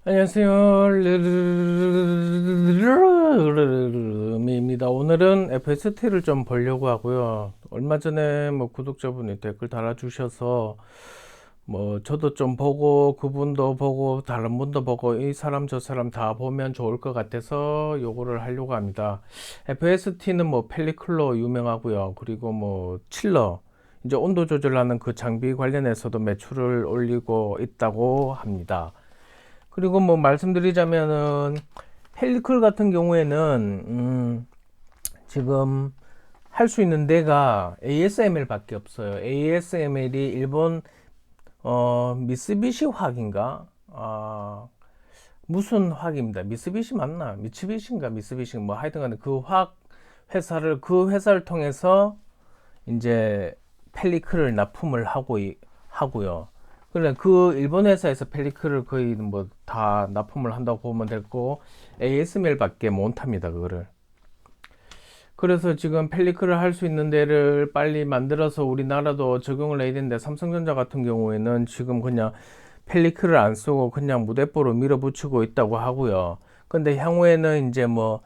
안녕하세요. 미입니다. 오늘은 FST를 좀 보려고 하고요. 얼마 전에 뭐 구독자분이 댓글 달아주셔서 뭐 저도 좀 보고 그분도 보고 다른 분도 보고 이 사람 저 사람 다 보면 좋을 것 같아서 요거를 하려고 합니다. FST는 뭐 펠리클로 유명하고요. 그리고 뭐 칠러 이제 온도 조절하는 그 장비 관련해서도 매출을 올리고 있다고 합니다. 그리고 뭐 말씀드리자면은 펠리클 같은 경우에는 지금 할 수 있는 데가 ASML 밖에 없어요. ASML이 일본 미쓰비시 화학인가? 무슨 화학입니다. 미쓰비시 맞나? 미츠비시인가? 미쓰비시 뭐 하여튼간에 그 화학 회사를 그 회사를 통해서 이제 펠리클을 납품을 하고요. 그래 그 일본 회사에서 펠리클을 거의 뭐 다 납품을 한다고 보면 되고 ASML밖에 못 합니다 그거를. 그래서 지금 펠리클을 할 수 있는 데를 빨리 만들어서 우리나라도 적용을 해야 되는데 삼성전자 같은 경우에는 지금 그냥 펠리클을 안 쓰고 그냥 무대포로 밀어붙이고 있다고 하고요. 근데 향후에는 이제 뭐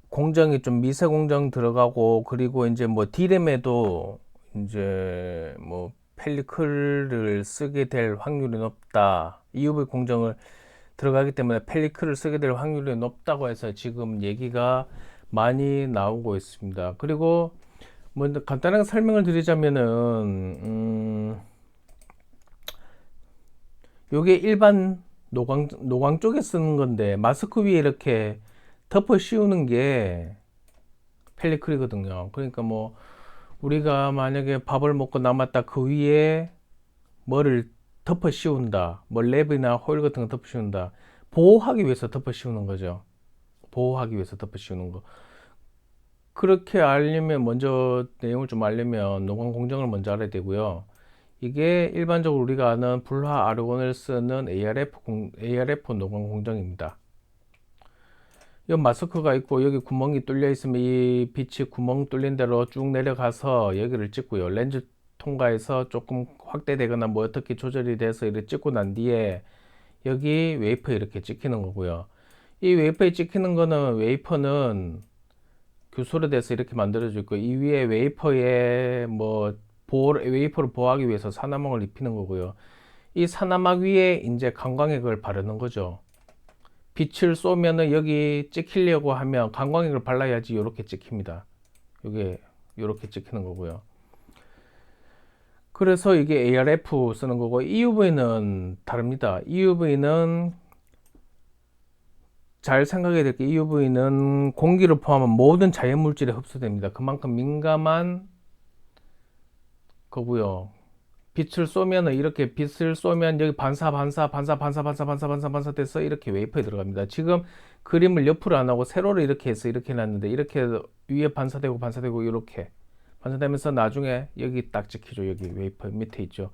공정이 좀 미세 공정 들어가고 그리고 이제 뭐 D램에도 이제 뭐 펠리클을 쓰게 될 확률이 높다. EUV 공정을 들어가기 때문에 펠리클을 쓰게 될 확률이 높다고 해서 지금 얘기가 많이 나오고 있습니다. 그리고 뭐 간단하게 설명을 드리자면은 요게 일반 노광 쪽에 쓰는 건데 마스크 위에 이렇게 덮어 씌우는 게 펠리클이거든요. 그러니까 뭐 우리가 만약에 밥을 먹고 남았다 그 위에 뭐를 덮어 씌운다. 뭐 랩이나 호일 같은 거 덮어 씌운다. 보호하기 위해서 덮어 씌우는 거죠. 보호하기 위해서 덮어 씌우는 거. 그렇게 알려면 먼저 내용을 좀 알려면 노광 공정을 먼저 알아야 되고요. 이게 일반적으로 우리가 아는 불화 아르곤을 쓰는 ARF 노광 공정입니다. 이 마스크가 있고 여기 구멍이 뚫려 있으면 이 빛이 구멍 뚫린 대로 쭉 내려가서 여기를 찍고요. 렌즈 통과해서 조금 확대되거나 뭐 어떻게 조절이 돼서 이렇게 찍고 난 뒤에 여기 웨이퍼 이렇게 찍히는 거고요. 이 웨이퍼에 찍히는 거는 웨이퍼는 교소로 돼서 이렇게 만들어져 있고 이 위에 웨이퍼에 뭐 웨이퍼를 보호하기 위해서 산화막을 입히는 거고요. 이 산화막 위에 이제 강광액을 바르는 거죠. 빛을 쏘면은 여기 찍히려고 하면 강광액을 발라야지 이렇게 찍힙니다. 이게 이렇게 찍히는 거고요. 그래서 이게 ARF 쓰는 거고 EUV는 다릅니다. EUV는 잘 생각해야 될 게 EUV는 공기를 포함한 모든 자연 물질에 흡수됩니다. 그만큼 민감한 거고요. 빛을 쏘면은 이렇게 빛을 쏘면 여기 반사 돼서 이렇게 웨이퍼에 들어갑니다. 지금 그림을 옆으로 안 하고 세로로 이렇게 해서 이렇게 해놨는데 이렇게 위에 반사되고 이렇게 반사되면서 나중에 여기 딱 찍히죠. 여기 웨이퍼 밑에 있죠.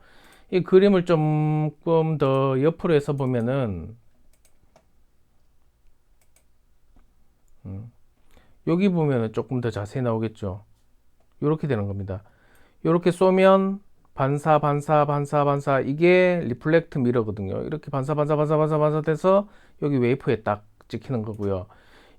이 그림을 조금 더 옆으로 해서 보면은 여기 보면은 조금 더 자세히 나오겠죠. 이렇게 되는 겁니다. 이렇게 쏘면 반사 이게 리플렉트 미러거든요. 이렇게 반사 돼서 여기 웨이퍼에 딱 찍히는 거고요.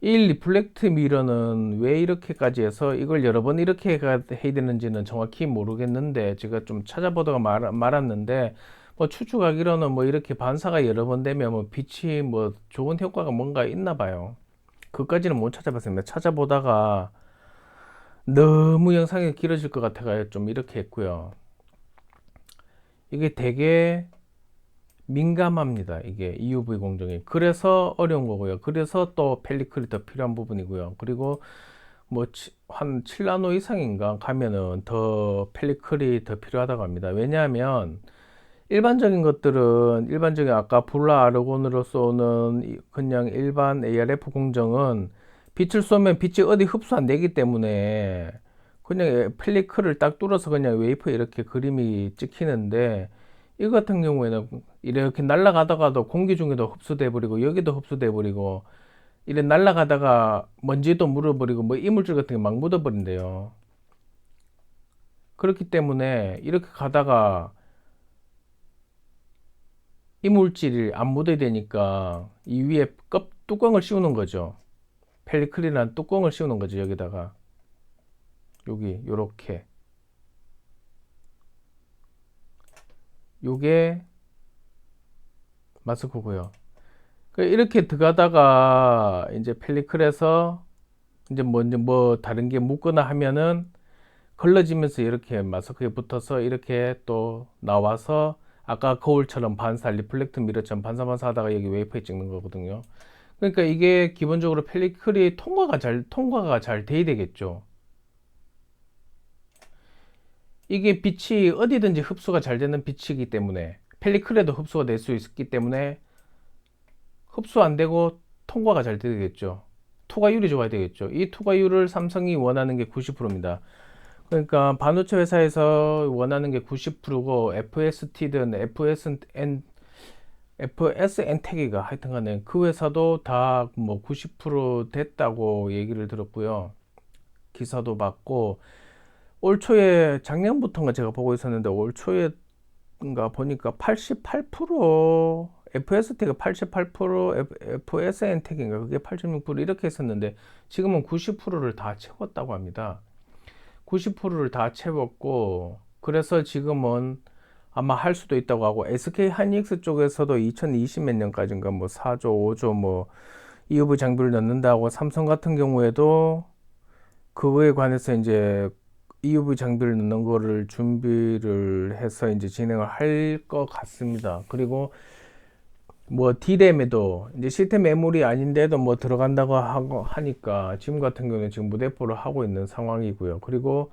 이 리플렉트 미러는 왜 이렇게까지 해서 이걸 여러 번 이렇게 해야 되는지는 정확히 모르겠는데 제가 좀 찾아보다가 말았는데 뭐 추측하기로는 뭐 이렇게 반사가 여러 번 되면 뭐 빛이 뭐 좋은 효과가 뭔가 있나 봐요. 그까지는 못 찾아봤습니다. 찾아보다가 너무 영상이 길어질 것 같아가지고 좀 이렇게 했고요. 이게 되게 민감합니다. 이게 EUV 공정이. 그래서 어려운 거고요. 그래서 또 펠리클이 더 필요한 부분이고요. 그리고 뭐 한 7나노 이상인가 가면은 더 펠리클이 더 필요하다고 합니다. 왜냐하면 일반적인 것들은 일반적인 아까 불라 아르곤으로 쏘는 그냥 일반 ARF 공정은 빛을 쏘면 빛이 어디 흡수 안 되기 때문에 그냥 펠리클을 딱 뚫어서 그냥 웨이퍼 이렇게 그림이 찍히는데 이거 같은 경우에는 이렇게 날아가다가도 공기 중에도 흡수돼 버리고 여기도 흡수돼 버리고 이래 날아가다가 먼지도 묻어버리고 뭐 이물질 같은 게 막 묻어버린대요. 그렇기 때문에 이렇게 가다가 이물질이 안 묻어야 되니까 이 위에 뚜껑을 씌우는 거죠. 펠리클이라는 뚜껑을 씌우는 거죠. 여기다가 여기 요렇게 요게 마스크고요. 이렇게 들어가다가 이제 펠리클에서 이제 뭐 다른 게 묻거나 하면은 걸러지면서 이렇게 마스크에 붙어서 이렇게 또 나와서 아까 거울처럼 반사 리플렉트 미러처럼 반사반사 하다가 여기 웨이퍼에 찍는 거거든요. 그러니까 이게 기본적으로 펠리클이 통과가 잘 돼야 되겠죠. 이게 빛이 어디든지 흡수가 잘 되는 빛이기 때문에 펠리클에도 흡수가 될 수 있기 때문에 흡수 안 되고 통과가 잘 되겠죠. 투과율이 좋아야 되겠죠. 이 투과율을 삼성이 원하는 게 90%입니다. 그러니까 반도체 회사에서 원하는 게 90%고 FST든 FSN택이가 하여튼간에 그 회사도 다 뭐 90% 됐다고 얘기를 들었고요. 기사도 봤고 올 초에 작년부터인가 제가 보고 있었는데 올 초에인가 보니까 88% FST가 88% FSN택인가 그게 86% 이렇게 했었는데 지금은 90%를 다 채웠다고 합니다. 90%를 다 채웠고 그래서 지금은 아마 할 수도 있다고 하고 SK 하이닉스 쪽에서도 2020 몇 년까지인가 뭐 4조, 5조 뭐 EUV 장비를 넣는다고 삼성 같은 경우에도 그거에 관해서 이제 EUV 장비를 넣는 거를 준비를 해서 이제 진행을 할 것 같습니다. 그리고 뭐 D램에도 이제 시스템 메모리 아닌데도 뭐 들어간다고 하니까 지금 같은 경우는 지금 무대포를 하고 있는 상황이고요. 그리고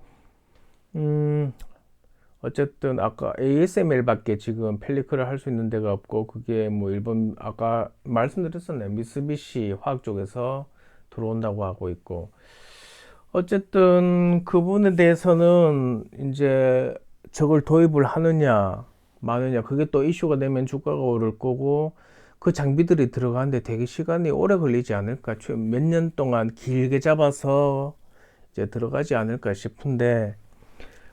어쨌든 아까 ASML밖에 지금 펠리클을 할 수 있는 데가 없고 그게 뭐 일본 아까 말씀드렸었네요. 미쓰비시 화학 쪽에서 들어온다고 하고 있고 어쨌든 그 부분에 대해서는 이제 저걸 도입을 하느냐 마느냐 그게 또 이슈가 되면 주가가 오를 거고 그 장비들이 들어가는데 되게 시간이 오래 걸리지 않을까 몇 년 동안 길게 잡아서 이제 들어가지 않을까 싶은데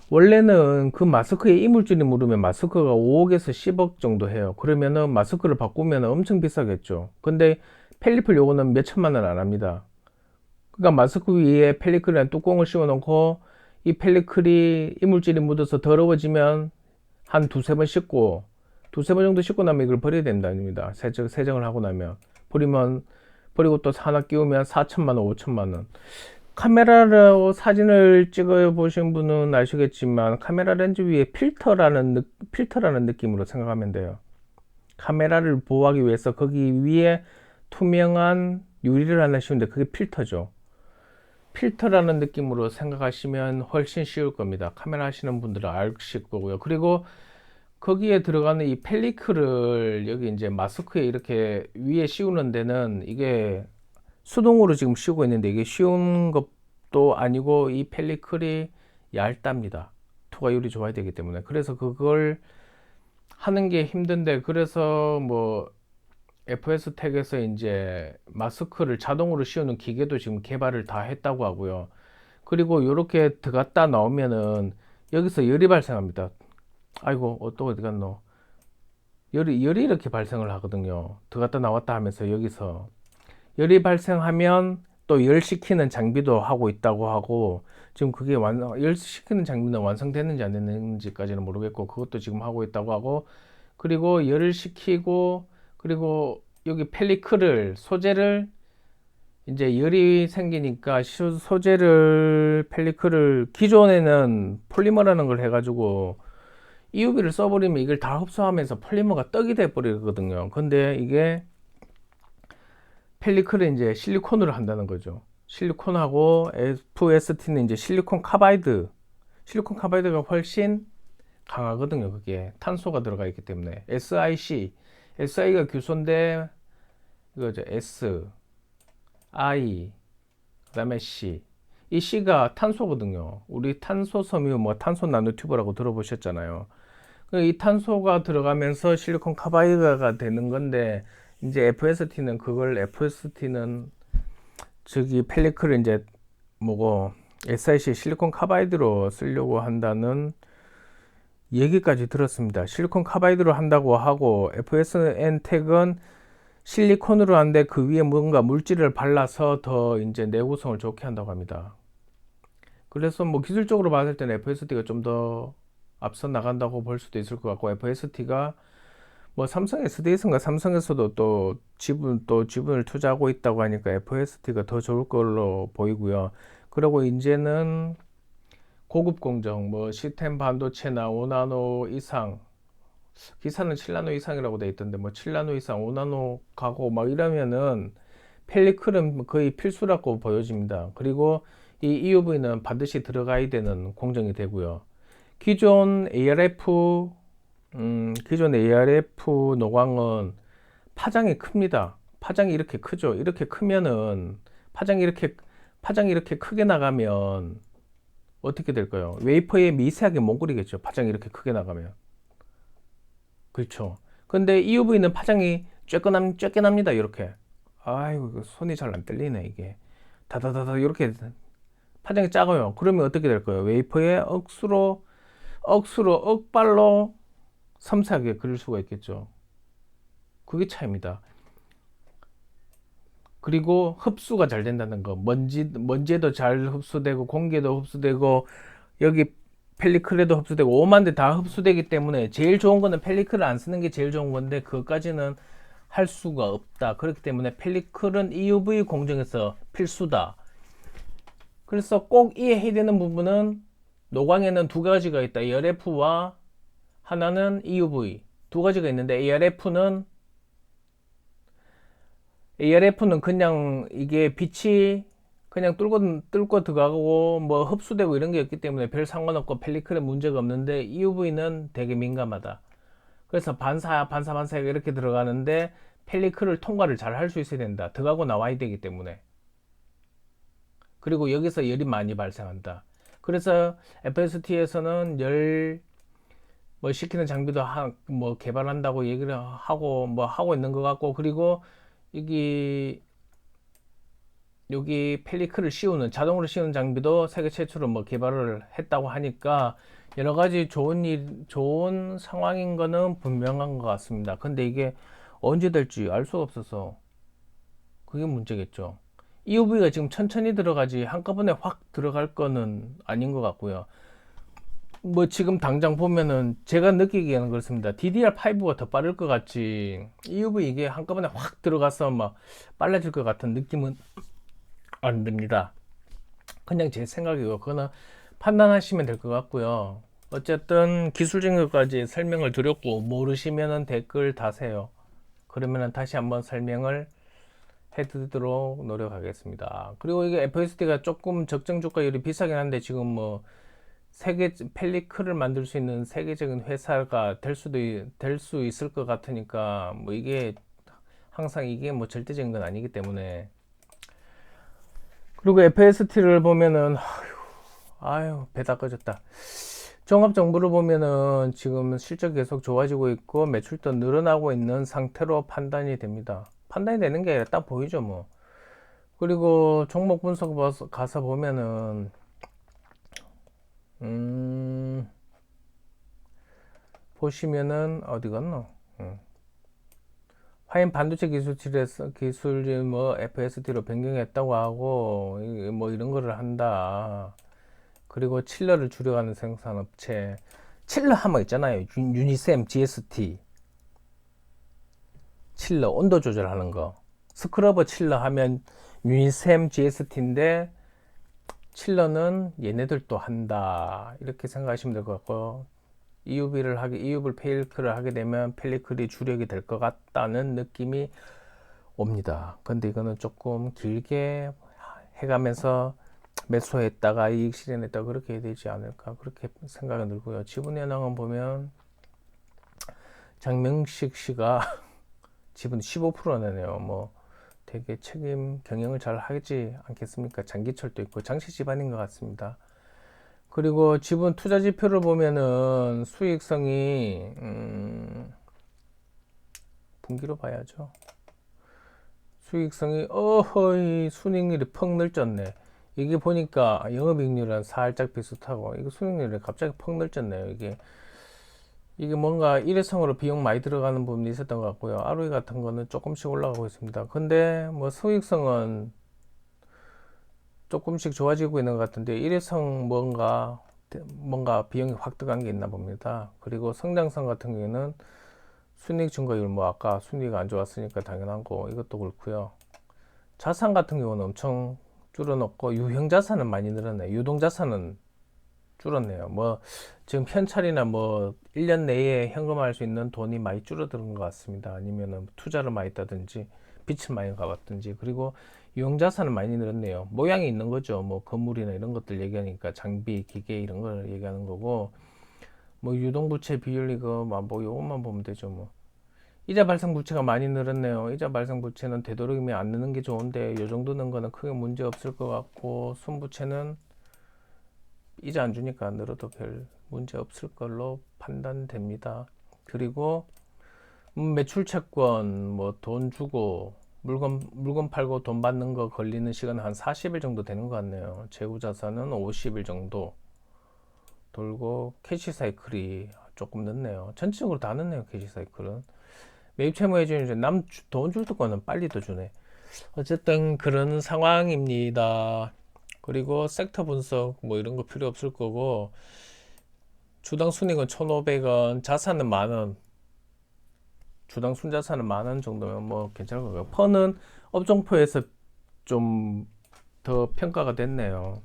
원래는 그 마스크에 이물질이 묻으면 마스크가 5억에서 10억 정도 해요. 그러면은 마스크를 바꾸면 엄청 비싸겠죠. 근데 펠리클 요거는 몇 천만 원 안 합니다. 그러니까 마스크 위에 펠리클이라는 뚜껑을 씌워 놓고 이 펠리클이 이물질이 묻어서 더러워지면 한 두세 번 씻고 두세 번 정도 씻고 나면 이걸 버려야 된답니다. 세정을 하고 나면 버리고 또 하나 끼우면 4천만 원, 5천만 원. 카메라로 사진을 찍어 보신 분은 아시겠지만 카메라 렌즈 위에 필터라는 느낌으로 생각하면 돼요. 카메라를 보호하기 위해서 거기 위에 투명한 유리를 하나 씌우는데 그게 필터죠. 필터라는 느낌으로 생각하시면 훨씬 쉬울 겁니다. 카메라 하시는 분들은 아실 거고요. 그리고 거기에 들어가는 이 펠리클을 여기 이제 마스크에 이렇게 위에 씌우는 데는 이게 수동으로 지금 씌우고 있는데 이게 쉬운 것도 아니고 이 펠리클이 얇답니다. 투과율이 좋아야 되기 때문에. 그래서 그걸 하는 게 힘든데 그래서 뭐 FS텍에서 이제 마스크를 자동으로 씌우는 기계도 지금 개발을 다 했다고 하고요. 그리고 이렇게 들어갔다 나오면은 여기서 열이 발생합니다. 아이고 또 어디 갔노? 열이 이렇게 발생을 하거든요. 들어갔다 나왔다 하면서 여기서 열이 발생하면 또 열시키는 장비도 하고 있다고 하고 지금 그게 열시키는 장비는 완성됐는지 안 됐는지까지는 모르겠고 그것도 지금 하고 있다고 하고 그리고 열을 식히고 그리고 여기 펠리클을 소재를 이제 열이 생기니까 소재를 펠리클을 기존에는 폴리머라는 걸 해가지고 EUV를 써버리면 이걸 다 흡수하면서 폴리머가 떡이 돼 버리거든요. 근데 이게 펠리클은 이제 실리콘으로 한다는 거죠. 실리콘하고 FST는 이제 실리콘 카바이드가 훨씬 강하거든요. 그게 탄소가 들어가 있기 때문에 SiC가 규소인데 이거죠. S, I, 그다음에 C. 이 C가 탄소거든요. 우리 탄소 섬유 뭐 탄소 나노튜브라고 들어보셨잖아요. 이 탄소가 들어가면서 실리콘 카바이드가 되는 건데 이제 FST는 저기 펠리클을 이제 뭐고 SiC 실리콘 카바이드로 쓰려고 한다는 얘기까지 들었습니다. 실리콘 카바이드로 한다고 하고 FSN-텍은 실리콘으로 하는데 그 위에 뭔가 물질을 발라서 더 이제 내구성을 좋게 한다고 합니다. 그래서 뭐 기술적으로 봤을 때는 FST가 좀 더 앞서 나간다고 볼 수도 있을 것 같고, FST가 뭐 삼성 SDS인가 삼성에서도 또 지분을 투자하고 있다고 하니까 FST가 더 좋을 걸로 보이고요. 그리고 이제는 고급 공정, 뭐 시스템 반도체나 5나노 이상, 기사는 7나노 이상이라고 돼 있던데 뭐 7나노 이상, 5나노 가고 막 이러면은 펠리클은 거의 필수라고 보여집니다. 그리고 이 EUV는 반드시 들어가야 되는 공정이 되고요. 기존 ARF 기존 ARF 노광은 파장이 큽니다. 파장이 이렇게 크죠. 이렇게 크면은 파장이 이렇게 크게 나가면 어떻게 될까요? 웨이퍼에 미세하게 몽골이겠죠. 파장이 이렇게 크게 나가면. 그렇죠. 근데 EUV는 파장이 쬐끈합니다. 이렇게. 아이고, 손이 잘 안 떨리네, 이게. 다다다다, 이렇게 파장이 작아요. 그러면 어떻게 될까요? 웨이퍼에 억발로 섬세하게 그릴 수가 있겠죠. 그게 차이입니다. 그리고 흡수가 잘 된다는 거. 먼지에도 잘 흡수되고, 공기에도 흡수되고, 여기 펠리클에도 흡수되고, 오만데 다 흡수되기 때문에 제일 좋은 거는 펠리클을 안 쓰는 게 제일 좋은 건데, 그것까지는 할 수가 없다. 그렇기 때문에 펠리클은 EUV 공정에서 필수다. 그래서 꼭 이해해야 되는 부분은 노광에는 두 가지가 있다. ARF와 하나는 EUV. 두 가지가 있는데 ARF는 그냥 이게 빛이 그냥 뚫고 들어가고 뭐 흡수되고 이런 게 없기 때문에 별 상관없고 펠리클에 문제가 없는데 EUV는 되게 민감하다. 그래서 반사 이렇게 들어가는데 펠리클을 통과를 잘 할 수 있어야 된다. 들어가고 나와야 되기 때문에. 그리고 여기서 열이 많이 발생한다. 그래서 FST에서는 열 뭐 시키는 장비도 뭐 개발한다고 얘기를 하고 뭐 하고 있는 것 같고, 그리고 여기 펠리클을 자동으로 씌우는 장비도 세계 최초로 뭐 개발을 했다고 하니까 여러 가지 좋은 상황인 거는 분명한 것 같습니다. 근데 이게 언제 될지 알 수가 없어서 그게 문제겠죠. EUV가 지금 천천히 들어가지 한꺼번에 확 들어갈 거는 아닌 것 같고요. 뭐 지금 당장 보면은 제가 느끼기에는 그렇습니다. DDR5가 더 빠를 것 같지 EUV 이게 한꺼번에 확 들어가서 막 빨라질 것 같은 느낌은 안 듭니다. 그냥 제 생각이고 그거는 판단하시면 될 것 같고요. 어쨌든 기술적인 것까지 설명을 드렸고 모르시면은 댓글 다세요. 그러면은 다시 한번 설명을 해드리도록 노력하겠습니다. 그리고 이게 FSD가 조금 적정 주가율이 비싸긴 한데 지금 뭐 펠리클을 만들 수 있는 세계적인 회사가 될 수 있을 것 같으니까 뭐 이게 항상 이게 뭐 절대적인 건 아니기 때문에. 그리고 FST를 보면은 아유 배 다 꺼졌다. 종합 정보를 보면은 지금 실적 계속 좋아지고 있고 매출도 늘어나고 있는 상태로 판단이 됩니다. 판단이 되는 게 아니라 딱 보이죠 뭐. 그리고 종목 분석 가서 보면은 보시면은 어디 갔노? 화인 반도체 기술을 뭐 FST로 변경했다고 하고 뭐 이런 거를 한다. 그리고 칠러를 줄여가는 생산업체. 칠러 하면 있잖아요. 유니셈 GST. 칠러 온도 조절하는 거. 스크러버 칠러 하면 유니셈 GST인데 칠러는 얘네들도 한다. 이렇게 생각하시면 될 것 같고, EUV 펠리클을 하게 되면 펠리클이 주력이 될 것 같다는 느낌이 옵니다. 근데 이거는 조금 길게 해가면서 매수했다가 이익 실현했다가 그렇게 해야 되지 않을까 그렇게 생각이 들고요. 지분현황은 보면 장명식 씨가 지분 15%네요. 뭐 되게 책임 경영을 잘 하지 않겠습니까? 장기철도 있고 장시 집안인 것 같습니다. 그리고 지분 투자 지표를 보면은 수익성이 분기로 봐야죠. 수익성이 어허이 순익률이 펑 늘졌네. 이게 보니까 영업이익률은 살짝 비슷하고 이거 순익률이 갑자기 펑 늘졌네요. 이게 이게 뭔가 일회성으로 비용 많이 들어가는 부분이 있었던 것 같고요. ROE 같은 거는 조금씩 올라가고 있습니다. 근데 뭐 수익성은 조금씩 좋아지고 있는 것 같은데 일회성 뭔가 비용이 확 들어간 게 있나 봅니다. 그리고 성장성 같은 경우에는 순이익 증가율 뭐 아까 순이익 안 좋았으니까 당연한 거 이것도 그렇고요. 자산 같은 경우는 엄청 줄어넣고 유형 자산은 많이 늘었네요. 유동 자산은 줄었네요. 뭐 지금 현찰이나 뭐 1년 내에 현금화할 수 있는 돈이 많이 줄어드는 것 같습니다. 아니면은 투자를 많이 했다든지 빚을 많이 가봤든지 그리고 유형 자산은 많이 늘었네요. 모양이 있는 거죠. 뭐 건물이나 이런 것들 얘기하니까 장비, 기계 이런 걸 얘기하는 거고 뭐 유동부채 비율 이거 뭐 요것만 보면 되죠. 뭐 이자 발생 부채가 많이 늘었네요. 이자 발생 부채는 되도록이면 안 느는 게 좋은데 요 정도 는 거는 크게 문제 없을 것 같고 순부채는 이자 안 주니까 늘어도 별 문제 없을 걸로 판단됩니다. 그리고 매출 채권 뭐 돈 주고 물건 팔고 돈 받는 거 걸리는 시간 한 40일 정도 되는 것 같네요. 재고 자산은 50일 정도 돌고 캐시 사이클이 조금 늦네요. 전체적으로 다 늦네요. 캐시 사이클은. 매입 채무해 주는 남 돈 줄 거는 빨리 더 주네. 어쨌든 그런 상황입니다. 그리고 섹터 분석 뭐 이런 거 필요 없을 거고 주당 순이익은 1,500원, 자산은 만원, 주당 순자산은 만원 정도면 뭐 괜찮을 거고요. 퍼는 업종표에서 좀 더 평가가 됐네요.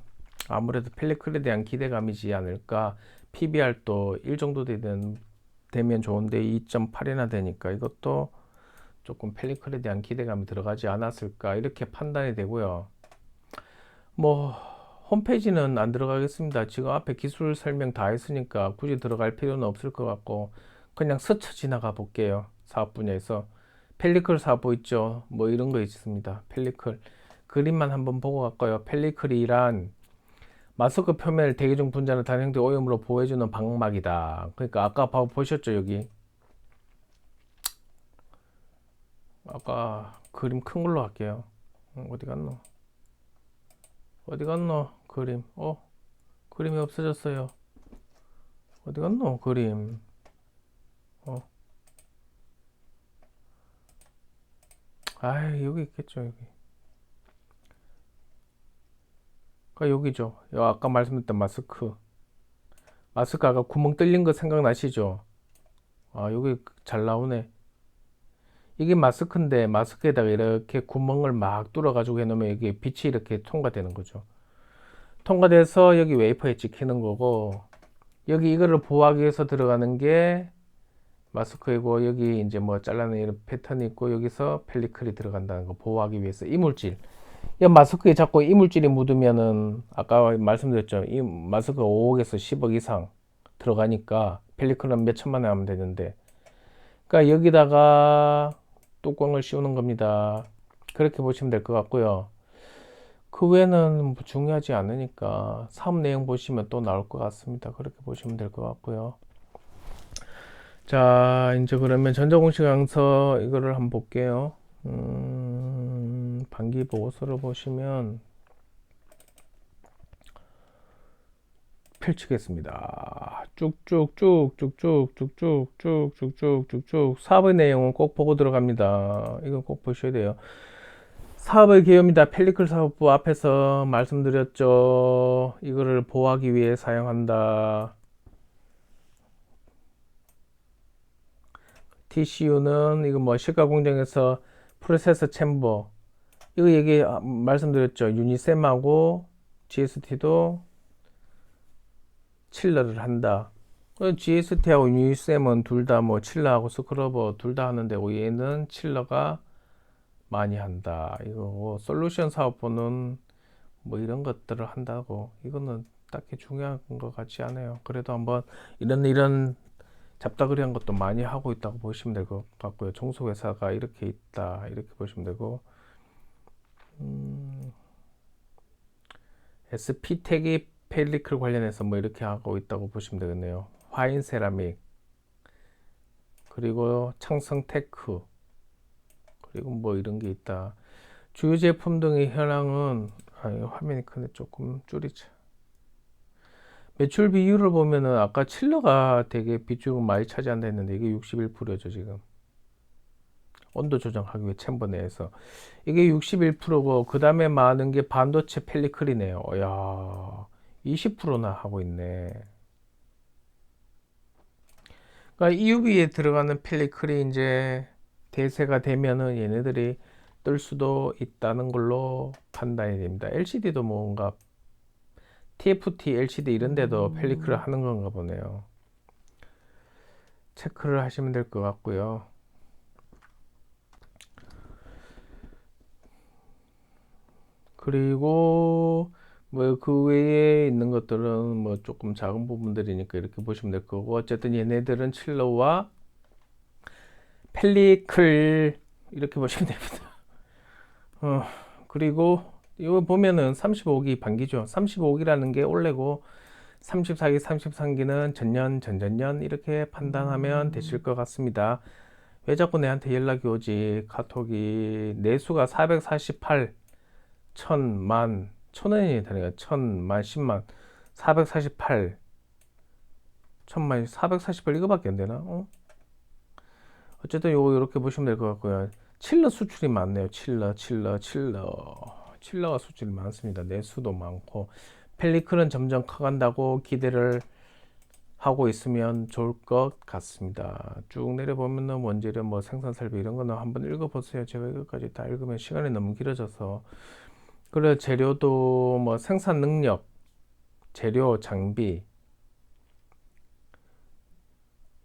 아무래도 펠리클에 대한 기대감이지 않을까. PBR도 1 정도 되면 좋은데 2.8이나 되니까 이것도 조금 펠리클에 대한 기대감이 들어가지 않았을까 이렇게 판단이 되고요. 뭐 홈페이지는 안 들어가겠습니다. 지금 앞에 기술 설명 다 했으니까 굳이 들어갈 필요는 없을 것 같고 그냥 스쳐 지나가 볼게요. 사업 분야에서 펠리클 사업 있죠. 뭐 이런 거 있습니다. 펠리클 그림만 한번 보고 갈까요? 펠리클이란 마스크 표면을 대기 중 분자는 다른 형태의 오염으로 보호해주는 방막이다. 그러니까 아까 보셨죠 여기 아까 그림 큰 걸로 할게요. 어디 갔노? 어디 갔노? 그림. 그림이 없어졌어요. 어디 갔노? 그림. 어. 여기 있겠죠, 여기. 여기죠. 아까 말씀드렸던 마스크. 마스크 아까 구멍 뚫린 거 생각나시죠? 여기 잘 나오네. 이게 마스크인데, 마스크에다가 이렇게 구멍을 막 뚫어가지고 해놓으면 여기 빛이 이렇게 통과되는 거죠. 통과돼서 여기 웨이퍼에 찍히는 거고, 여기 이거를 보호하기 위해서 들어가는 게 마스크이고 여기 이제 뭐 잘라낸 이런 패턴이 있고 여기서 펠리클이 들어간다는 거 보호하기 위해서 이물질. 이 마스크에 자꾸 이물질이 묻으면은 아까 말씀드렸죠. 이 마스크가 5억에서 10억 이상 들어가니까 펠리클은 몇 천만 원 하면 되는데 그러니까 여기다가 뚜껑을 씌우는 겁니다. 그렇게 보시면 될 것 같고요. 그 외에는 뭐 중요하지 않으니까 사업 내용 보시면 또 나올 것 같습니다. 그렇게 보시면 될 것 같고요. 자, 이제 그러면 전자공시 강서 이거를 한번 볼게요. 반기 보고서를 보시면 펼치겠습니다. 쭉쭉쭉쭉쭉쭉쭉쭉쭉쭉쭉 사업의 내용은 꼭 보고 들어갑니다. 이건 꼭 보셔야 돼요. 사업의 개요입니다. 펠리클 사업부 앞에서 말씀드렸죠. 이거를 보호하기 위해 사용한다. TCU는 이거 뭐 시가 공정에서 프로세서 챔버 이거 말씀드렸죠. 유니셈하고 GST도 칠러를 한다. GST하고 유니셈은 둘 다 뭐 칠러하고 스크러버 둘 다 하는데 얘는 칠러가 많이 한다. 이거 솔루션 사업부는 뭐 이런 것들을 한다고 이거는 딱히 중요한 것 같지 않아요. 그래도 한번 이런 잡다그리한 것도 많이 하고 있다고 보시면 될 것 같고요. 종속회사가 이렇게 있다 이렇게 보시면 되고 SP텍이 펠리클 관련해서 뭐 이렇게 하고 있다고 보시면 되겠네요. 화인 세라믹 그리고 창성테크 그리고 뭐 이런 게 있다. 주요 제품 등의 현황은 화면이 크네 조금 줄이자. 매출 비율을 보면은 아까 칠러가 되게 비중을 많이 차지한다 했는데 이게 61%죠, 지금. 온도 조정하기 위해 챔버 내에서. 이게 61%고, 그 다음에 많은 게 반도체 펠리클이네요. 야, 20%나 하고 있네. 그러니까 EUV에 들어가는 펠리클이 이제 대세가 되면은 얘네들이 뜰 수도 있다는 걸로 판단이 됩니다. LCD도 뭔가 TFT, LCD 이런 데도 펠리클을 하는 건가 보네요. 체크를 하시면 될 것 같고요. 그리고 뭐 그 외에 있는 것들은 뭐 조금 작은 부분들이니까 이렇게 보시면 될 거고, 어쨌든 얘네들은 칠러와 펠리클 이렇게 보시면 됩니다. 어, 그리고 이거 보면은 35기 반기죠. 35기라는 게 올해고 34기, 33기는 전년, 전전년 이렇게 판단하면 되실 것 같습니다. 왜 자꾸 내한테 연락이 오지? 카톡이 내수가 448, 1000만, 1000원이 되니까 1000만, 10만, 448, 1000만, 448 이거밖에 안 되나? 어쨌든 요거 이렇게 보시면 될 것 같고요. 칠러 수출이 많네요. 칠러가 수출이 많습니다. 내수도 많고 펠리클은 점점 커간다고 기대를 하고 있으면 좋을 것 같습니다. 쭉 내려보면은 원재료 뭐 생산 설비 이런 거는 한번 읽어보세요. 제가 이것까지 다 읽으면 시간이 너무 길어져서. 그래 재료도 뭐 생산 능력, 재료, 장비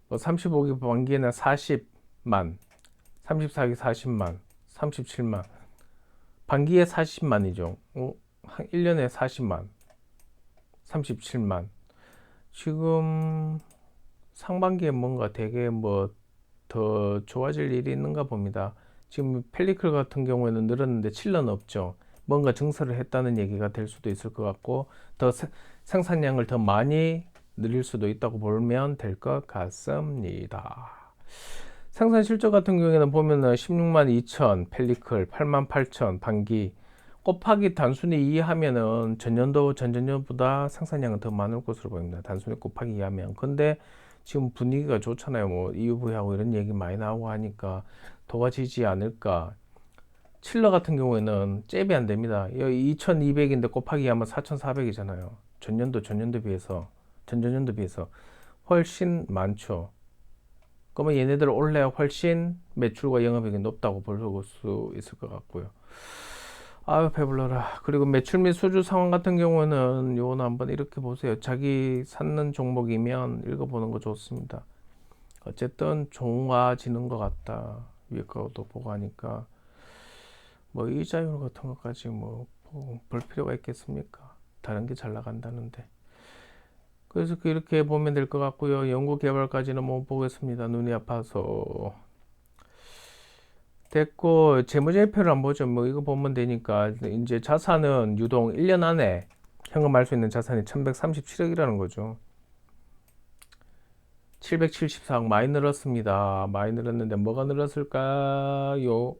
뭐 35기 반기에는 40만, 34기 40만, 37만, 반기에 40만이죠. 한 1년에 40만, 37만. 지금 상반기에 뭔가 되게 뭐 더 좋아질 일이 있는가 봅니다. 지금 펠리클 같은 경우에는 늘었는데 칠러는 없죠. 뭔가 증설을 했다는 얘기가 될 수도 있을 것 같고, 더 생산량을 더 많이 늘릴 수도 있다고 보면 될 것 같습니다. 생산 실적 같은 경우에는 보면은 16만 2천 펠리클, 8만 8천 반기 곱하기 단순히 이해하면은 전년도 전전년보다 생산량은 더 많을 것으로 보입니다. 단순히 곱하기 이해하면. 근데 지금 분위기가 좋잖아요. 뭐 EUV하고 이런 얘기 많이 나오고 하니까 도와지지 않을까. 칠러 같은 경우에는 잽이 안 됩니다. 2200인데 곱하기 하면 4400이잖아요. 전년도 비해서, 전전년도 비해서 훨씬 많죠. 그러면 얘네들 올해 훨씬 매출과 영업이익이 높다고 볼 수 있을 것 같고요. 아유 배불러라. 그리고 매출 및 수주 상황 같은 경우는 요거는 한번 이렇게 보세요. 자기 찾는 종목이면 읽어보는 거 좋습니다. 어쨌든 좋아지는 것 같다. 위에 거도 보고 하니까 뭐 이자율 같은 것까지 뭐 볼 필요가 있겠습니까? 다른 게 잘 나간다는데. 그래서 이렇게 보면 될 것 같고요. 연구 개발까지는 뭐 보겠습니다. 눈이 아파서. 됐고, 재무제표를 한번 보죠. 뭐 이거 보면 되니까 이제 자산은 유동 1년 안에 현금할 수 있는 자산이 1137억이라는 거죠. 774억 많이 늘었습니다. 많이 늘었는데 뭐가 늘었을까요?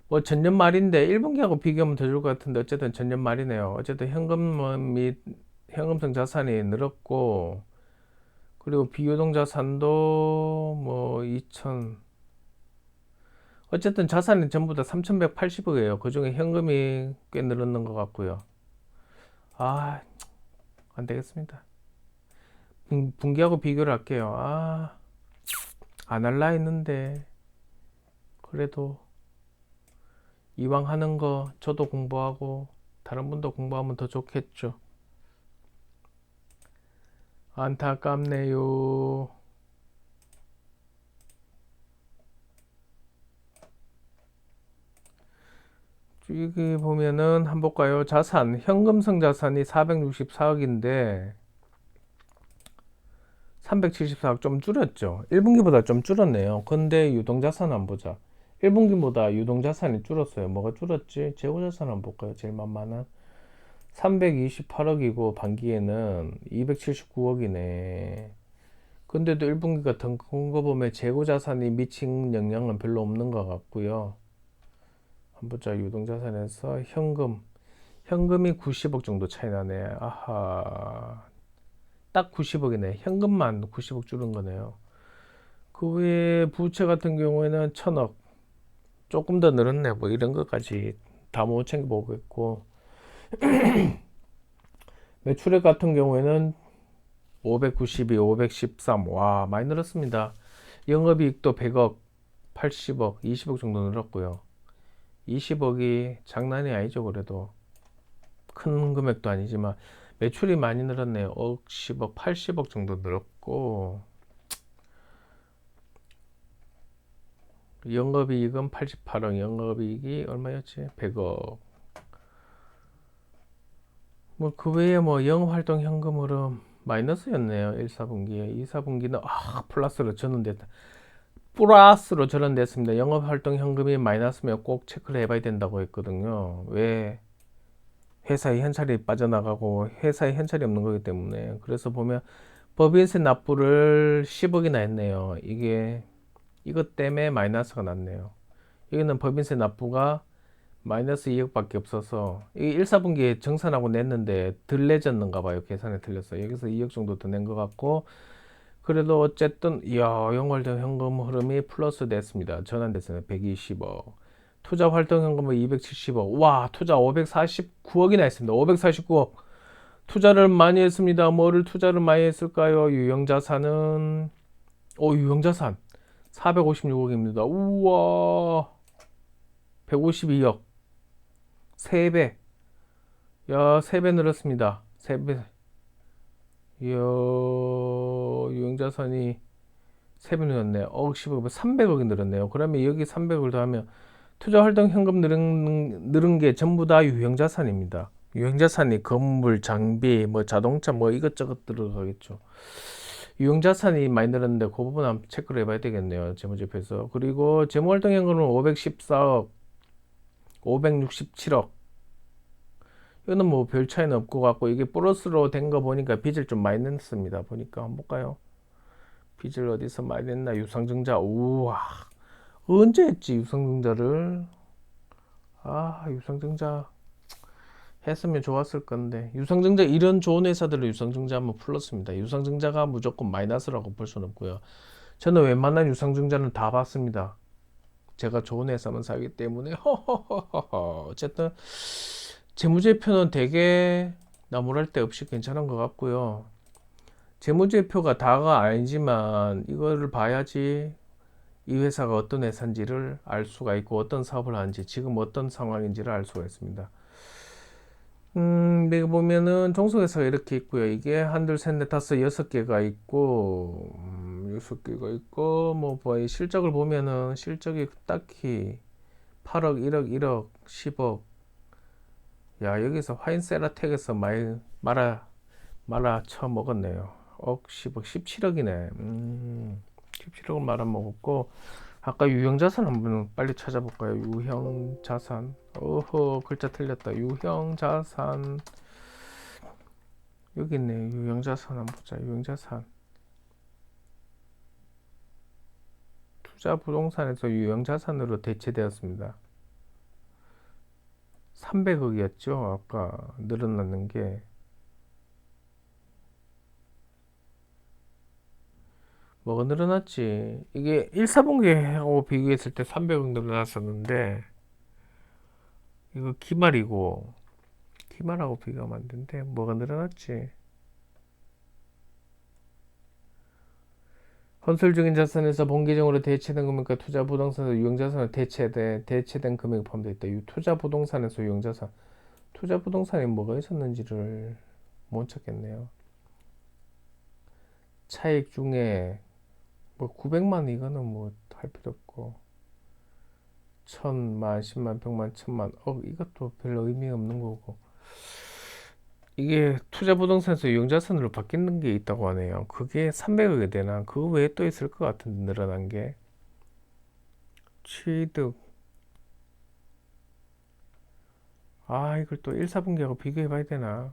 뭐 전년 말인데 1분기하고 비교하면 더 좋을 것 같은데 어쨌든 전년 말이네요. 어쨌든 현금 및 현금성 자산이 늘었고, 그리고 비유동 자산도 뭐 2천, 어쨌든 자산이 전부 다 3,180억이에요. 그중에 현금이 꽤 늘었는 것 같고요. 아, 안 되겠습니다. 분기하고 비교를 할게요. 안 할라 했는데 그래도 이왕 하는 거 저도 공부하고 다른 분도 공부하면 더 좋겠죠. 안타깝네요. 여기 보면은 한번 볼까요? 자산, 현금성 자산이 464억인데 374억 좀 줄였죠. 1분기보다 좀 줄었네요. 근데 유동자산 한번 보자. 1분기보다 유동자산이 줄었어요. 뭐가 줄었지? 재고자산 한번 볼까요? 제일 만만한 328억이고 반기에는 279억이네. 근데도 1분기가 더 큰 거 보면 재고자산이 미친 영향은 별로 없는 것 같고요. 한번 보자. 유동자산에서 현금 현금이 90억 정도 차이 나네. 아하. 딱 90억이네. 현금만 90억 줄은 거네요. 그 외에 부채 같은 경우에는 1000억. 조금 더 늘었네. 뭐 이런 것까지 다 못 챙겨보겠고. 매출액 같은 경우에는 592, 513. 와, 많이 늘었습니다. 영업이익도 100억, 80억, 20억 정도 늘었고요. 20억이 장난이 아니죠. 그래도 큰 금액도 아니지만 매출이 많이 늘었네요. 억, 10억, 80억 정도 늘었고 영업이익은 88억, 영업이익이 얼마였지? 100억. 뭐 그 외에 뭐 영업활동 현금 흐름 마이너스였네요. 1, 4분기에. 2, 4분기는 플러스로 전환됐다. 플러스로 전환됐습니다. 영업활동 현금이 마이너스면 꼭 체크를 해봐야 된다고 했거든요. 왜? 회사의 현찰이 빠져나가고 회사에 현찰이 없는 거기 때문에. 그래서 보면 법인세 납부를 10억이나 했네요. 이게 이것 때문에 마이너스가 났네요. 여기는 법인세 납부가 마이너스 2억밖에 없어서 이 1, 4분기에 정산하고 냈는데 덜 내졌는가 봐요. 계산이 틀렸어요. 여기서 2억 정도 더 낸 것 같고 그래도 어쨌든 이야 연결된 현금 흐름이 플러스 됐습니다. 전환됐어요. 120억. 투자 활동 현금은 270억. 와 투자 549억이나 했습니다. 549억. 투자를 많이 했습니다. 뭐를 투자를 많이 했을까요? 유형자산은 유형자산 456억입니다. 우와 152억 3배. 야 3배 늘었습니다. 3배. 이야 유형자산이 3배 늘었네요. 억 10억 300억이 늘었네요. 그러면 여기 300을 더하면 투자활동 현금 늘은 게 전부 다 유형자산입니다. 유형자산이 건물, 장비, 뭐 자동차 뭐 이것저것 들어가겠죠. 유형자산이 많이 늘었는데 그 부분 한번 체크를 해봐야 되겠네요. 재무제표에서. 그리고 재무활동 현금은 514억, 567억. 이거는 뭐 별 차이는 없고 같고 이게 플러스로 된 거 보니까 빚을 좀 많이 냈습니다. 보니까 한번 볼까요? 빚을 어디서 많이 냈나? 유상증자. 우와. 언제 했지 유상증자를? 유상증자 했으면 좋았을 건데 유상증자 이런 좋은 회사들을 유상증자 하면 플러스입니다. 유상증자가 무조건 마이너스라고 볼 수는 없고요. 저는 웬만한 유상증자는 다 봤습니다. 제가 좋은 회사만 사기 때문에 어쨌든 재무제표는 되게 나무랄 데 없이 괜찮은 것 같고요. 재무제표가 다가 아니지만 이거를 봐야지 이 회사가 어떤 회사인지를 알 수가 있고 어떤 사업을 하는지 지금 어떤 상황인지를 알 수가 있습니다. 내가 보면은 종속회사가 이렇게 있고요. 이게 한둘 셋 넷 다섯 여섯 개가 있고 여섯 개가 있고 뭐 실적을 보면은 실적이 딱히 8억, 1억, 1억, 10억. 야 여기서 화인세라텍에서 많이 말아 쳐먹었네요. 억, 10억, 17억이네. 17억을 말아먹었고 아까 유형자산 한번 빨리 찾아볼까요? 유형자산. 어허 글자 틀렸다. 유형자산 여기 있네. 유형자산 한번 보자. 유형자산 투자 부동산에서 유형자산으로 대체되었습니다. 300억이었죠. 아까 늘어났는 게 뭐가 늘어났지? 이게 1, 4분기하고 비교했을 때 300억 늘어났었는데 이거 기말이고 기말하고 비교하면 안 되는데 뭐가 늘어났지? 건설 중인 자산에서 본계정으로 대체된 금액과 투자 부동산에서 유형자산으로 대체된 금액이 포함되어 있다. 투자 부동산에서 유형자산. 투자 부동산에 뭐가 있었는지를 못 찾겠네요. 차익 중에 뭐 900만 이거는 뭐 할 필요 없고 1000만, 10만, 100만, 1000만 이것도 별로 의미 없는 거고 이게 투자 부동산에서 유형자산으로 바뀌는 게 있다고 하네요. 그게 300억이 되나? 그거 외에 또 있을 것 같은데 늘어난 게 취득 이걸 또 1, 4분기하고 비교해 봐야 되나?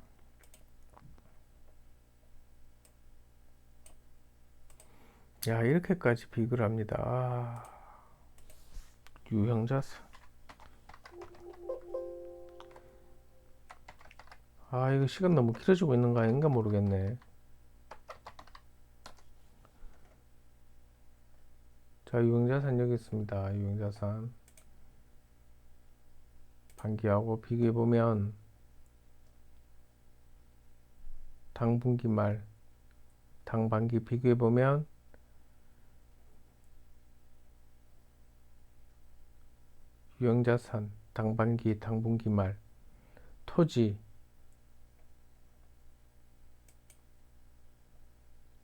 야 이렇게까지 비교를 합니다. 유형자산 아, 이거 시간 너무 길어지고 있는 거 아닌가 모르겠네. 자, 유형자산 여기 있습니다. 유형자산. 반기하고 비교해보면, 당분기 말, 당반기 비교해보면, 유형자산, 당반기, 당분기 말, 토지,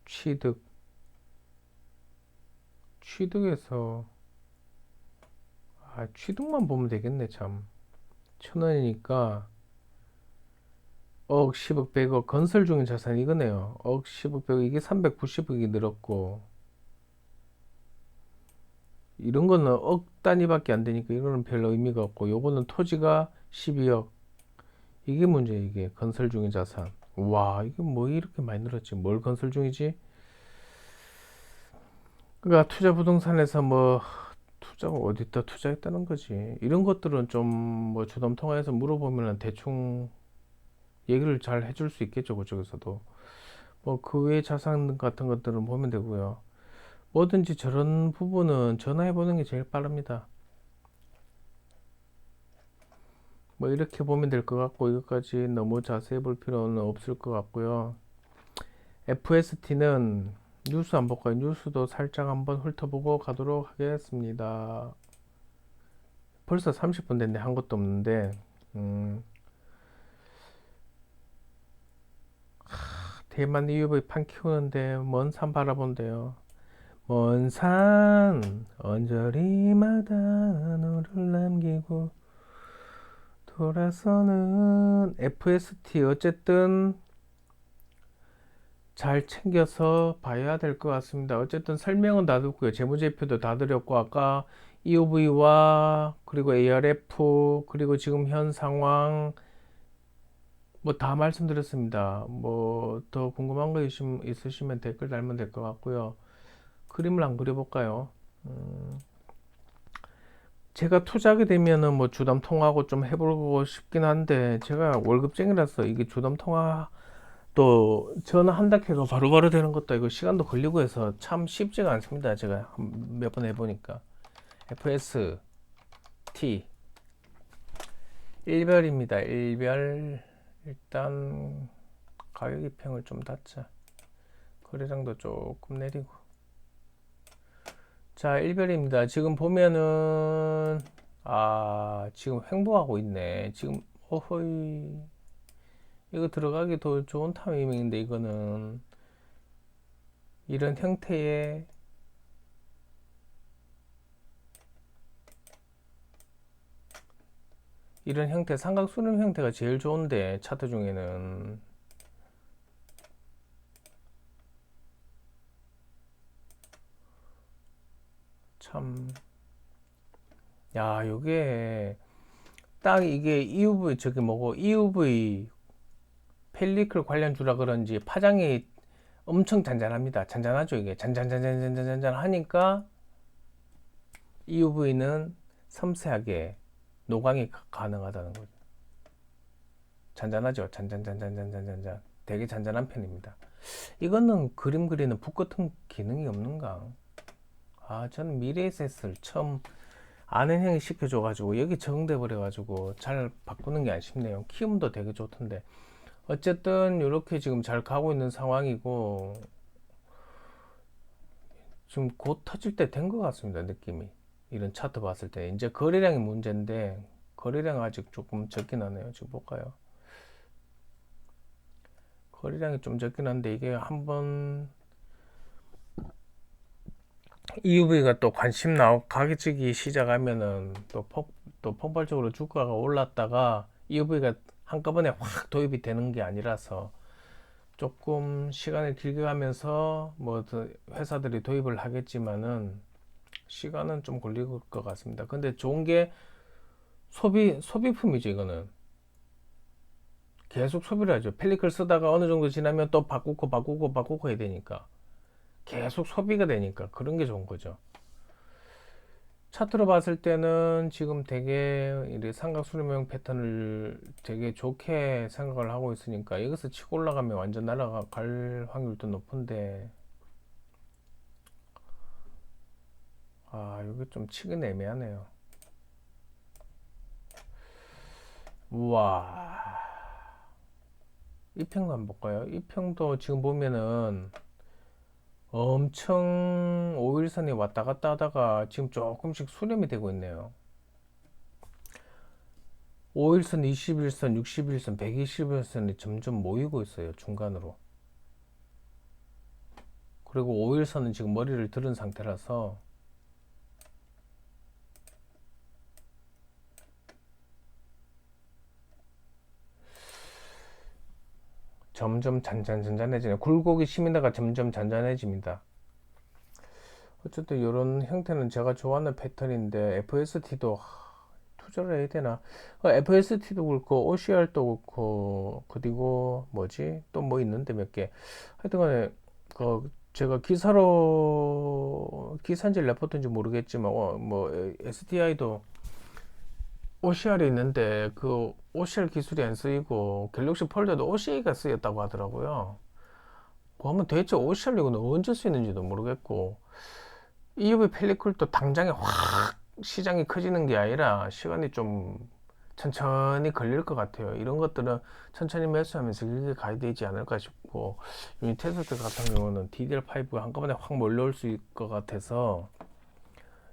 취득, 취득에서, 취득만 보면 되겠네, 참. 1,000원이니까, 억, 10억, 100억, 건설 중인 자산 이거네요. 억, 10억, 100억, 이게 390억이 늘었고, 이런 거는 억 단위밖에 안 되니까 이거는 별 의미가 없고, 요거는 토지가 12억. 이게 문제, 이게. 건설 중인 자산. 와, 이게 뭐 이렇게 많이 늘었지? 뭘 건설 중이지? 그러니까 투자 부동산에서 뭐, 투자가 어디다 투자했다는 거지. 이런 것들은 좀 뭐 주담 통화해서 물어보면 대충 얘기를 잘 해줄 수 있겠죠, 그쪽에서도. 뭐 그 외의 자산 같은 것들은 보면 되고요. 뭐든지 저런 부분은 전화해 보는 게 제일 빠릅니다. 뭐 이렇게 보면 될 것 같고, 이것까지 너무 자세히 볼 필요는 없을 것 같고요. FST는 뉴스 안 볼까요? 뉴스도 살짝 한번 훑어보고 가도록 하겠습니다. 벌써 30분 됐네. 한 것도 없는데. 대만 EUV 판 키우는데 먼 산 바라본대요. 먼 산 언저리마다 너를 남기고 돌아서는 FST 어쨌든 잘 챙겨서 봐야 될 것 같습니다. 어쨌든 설명은 다 듣고요. 재무제표도 다 드렸고 아까 EUV와 그리고 ARF 그리고 지금 현 상황 뭐 다 말씀드렸습니다. 뭐 더 궁금한 거 있으시면 댓글 달면 될 것 같고요. 그림을 안 그려볼까요? 제가 투자하게 되면은 뭐 주담 통화하고 좀 해보고 싶긴 한데 제가 월급쟁이라서 이게 주담 통화 또 전화한다 해가 바로바로 되는 것도 이거 시간도 걸리고 해서 참 쉽지가 않습니다. 제가 몇 번 해보니까 FS T 일별입니다. 일별 일단 가격 입평을 좀 닫자. 거래량도 조금 내리고 자 일별입니다. 지금 보면은 지금 횡보하고 있네. 지금 어허이 이거 들어가기 더 좋은 타이밍인데 이거는 이런 형태의 이런 형태 삼각수렴 형태가 제일 좋은데 차트 중에는 참 요게 딱 이게 EUV 저기 뭐고 EUV 펠리클 관련주라 그런지 파장이 엄청 잔잔합니다. 잔잔하죠 이게 잔잔잔잔잔잔잔 하니까 EUV는 섬세하게 노광이 가능하다는 거죠. 잔잔하죠. 잔잔잔잔잔잔잔 되게 잔잔한 편입니다. 이거는 그림 그리는 붓 같은 기능이 없는가? 저는 미래에셋을 처음 아는 형이 시켜줘가지고 여기 적응돼 버려가지고 잘 바꾸는 게 아쉽네요. 키움도 되게 좋던데 어쨌든 이렇게 지금 잘 가고 있는 상황이고 지금 곧 터질 때 된 것 같습니다. 느낌이 이런 차트 봤을 때 이제 거래량이 문제인데 거래량 아직 조금 적긴 하네요. 지금 볼까요? 거래량이 좀 적긴 한데 이게 한번 EUV가 또 관심 가지기 시작하면은 또 폭발적으로 주가가 올랐다가 EUV가 한꺼번에 확 도입이 되는 게 아니라서 조금 시간을 길게 가면서 뭐 회사들이 도입을 하겠지만은 시간은 좀 걸릴 것 같습니다. 근데 좋은 게 소비품이죠. 이거는 계속 소비를 하죠. 펠리클 쓰다가 어느 정도 지나면 또 바꾸고 해야 되니까 계속 소비가 되니까 그런 게 좋은 거죠. 차트로 봤을 때는 지금 되게 이 삼각수렴형 패턴을 되게 좋게 생각을 하고 있으니까 이것을 치고 올라가면 완전 날아갈 확률도 높은데, 이게 좀 치긴 애매하네요. 우와, 이 평도 한번 볼까요? 이 평도 지금 보면은 엄청 5일선이 왔다 갔다 하다가 지금 조금씩 수렴이 되고 있네요. 5일선, 21선, 61선, 121선이 점점 모이고 있어요, 중간으로. 그리고 5일선은 지금 머리를 들은 상태라서 점점 잔잔해지네요. 굴곡이 심하다가 점점 잔잔해집니다. 어쨌든 이런 형태는 제가 좋아하는 패턴인데, FST도 투자를 해야 되나? FST도 그렇고 OCR도 그렇고, 그리고 뭐지? 또 뭐 있는데 몇 개. 하여튼간에 제가 기사인지 레포트인지 모르겠지만 뭐 SDI도 OCR이 있는데 그 OCR 기술이 안 쓰이고 갤럭시 폴더도 OCA가 쓰였다고 하더라고요. 그러면 대체 OCR 이거는 언제 쓰이는지도 모르겠고, EUV 펠리클도 당장에 확 시장이 커지는 게 아니라 시간이 좀 천천히 걸릴 것 같아요. 이런 것들은 천천히 매수하면서 길게 가야 되지 않을까 싶고, 유닛 테스트 같은 경우는 DDR5가 한꺼번에 확 몰려올 수 있을 것 같아서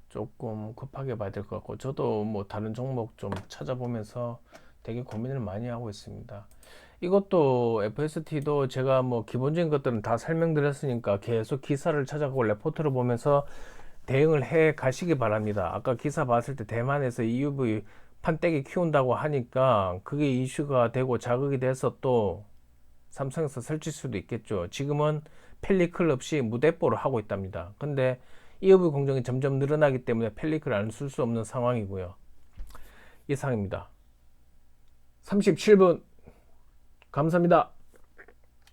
조금 급하게 봐야 될 것 같고, 저도 뭐 다른 종목 좀 찾아보면서 되게 고민을 많이 하고 있습니다. 이것도 FST도 제가 뭐 기본적인 것들은 다 설명드렸으니까 계속 기사를 찾아가고 레포트를 보면서 대응을 해 가시기 바랍니다. 아까 기사 봤을 때 대만에서 EUV 판때기 키운다고 하니까 그게 이슈가 되고 자극이 돼서 또 삼성에서 설칠 수도 있겠죠. 지금은 펠리클 없이 무대뽀를 하고 있답니다. 근데 EUV 공정이 점점 늘어나기 때문에 펠리클을 안 쓸 수 없는 상황이고요. 이상입니다. 37분 감사합니다.